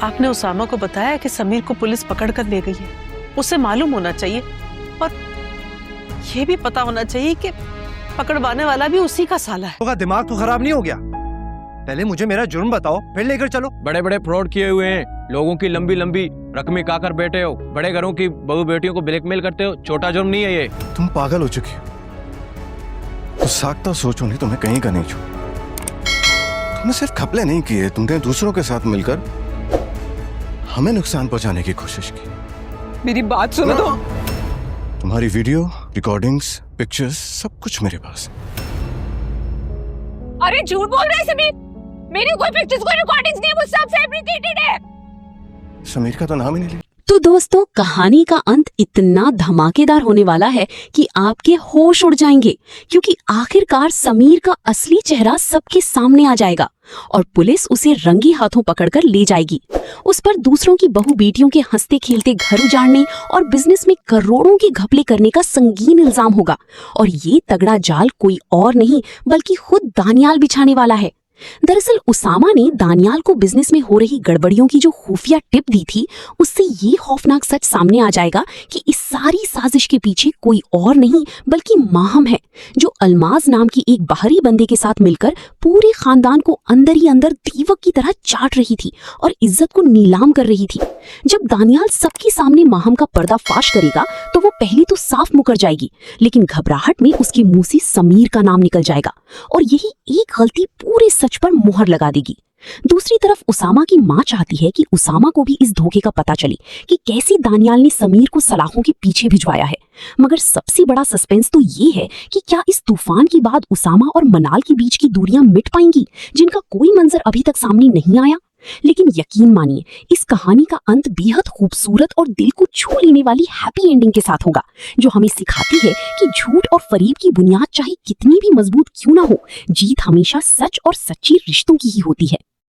आपने उसामा को बताया कि समीर को पुलिस पकड़ कर ले गई है। उसे मालूम होना चाहिए और ये भी पता होना चाहिए कि पकड़वाने वाला भी उसी का साला है। होगा, दिमाग तो खराब नहीं हो गया? पहले मुझे मेरा जुर्म बताओ, फिर लेकर चलो। बड़े बड़े फ्रॉड किए हुए हैं, लोगों की लंबी लंबी रकमें खाकर बैठे हो, बड़े घरों की बहू बेटियों को ब्लैकमेल करते हो। छोटा जुर्म नहीं है ये। तुम पागल हो चुकी हो। तो साख्ता सोचो नहीं, तुम्हें कहीं का नहीं छू। तुमने सिर्फ घपले नहीं किए, तुमने दूसरों के साथ मिलकर हमें नुकसान पहुंचाने की कोशिश की। मेरी बात सुनो तो। तुम्हारी वीडियो रिकॉर्डिंग्स, पिक्चर्स सब कुछ मेरे पास है। अरे झूठ बोल रहा है समीर, मेरी कोई पिक्चर्स कोई रिकॉर्डिंग्स नहीं है, वो सब फैब्रिकेटेड है। समीर का तो नाम ही नहीं लिया। तो दोस्तों, कहानी का अंत इतना धमाकेदार होने वाला है कि आपके होश उड़ जाएंगे, क्योंकि आखिरकार समीर का असली चेहरा सबके सामने आ जाएगा और पुलिस उसे रंगे हाथों पकड़कर ले जाएगी। उस पर दूसरों की बहू बेटियों के हंसते खेलते घर उजाड़ने और बिजनेस में करोड़ों के घपले करने का संगीन इल्जाम होगा। और ये तगड़ा जाल कोई और नहीं बल्कि खुद दानियाल बिछाने वाला है। दरअसल उसामा ने दानियाल को बिजनेस में हो रही गड़बड़ियों की जो खुफिया टिप दी थी, उससे ये खौफनाक सच सामने आ जाएगा कि इस सारी साजिश के पीछे कोई और नहीं बल्कि माहम है, जो अलमाज नाम की एक बाहरी बंदे के साथ मिलकर पूरे खानदान को अंदर ही अंदर दीवक की तरह चाट रही थी और इज्जत को नीलाम कर रही थी। जब दानियाल सबके सामने माहम का पर्दाफाश करेगा तो वो पहले तो साफ मुकर जाएगी, लेकिन घबराहट में उसके मुंह से समीर का नाम निकल जाएगा और यही एक गलती पूरे सच पर मुहर लगा देगी। दूसरी तरफ उसामा की मां चाहती है कि उसामा को भी इस धोखे का पता चले कि कैसे दानियाल ने समीर को सलाखों के पीछे भिजवाया है। मगर सबसे बड़ा सस्पेंस तो ये है कि क्या इस तूफान के बाद उसामा और मनाल के बीच की दूरियां मिट पाएंगी, जिनका कोई मंजर अभी तक सामने नहीं आया। लेकिन यकीन मानिए, इस कहानी का अंत बेहद खूबसूरत और दिल को छू लेने वाली हैप्पी एंडिंग के साथ होगा, जो हमें सिखाती है कि झूठ और फरेब की बुनियाद चाहे कितनी भी मजबूत क्यों ना हो, जीत हमेशा सच और सच्चे रिश्तों की ही होती है।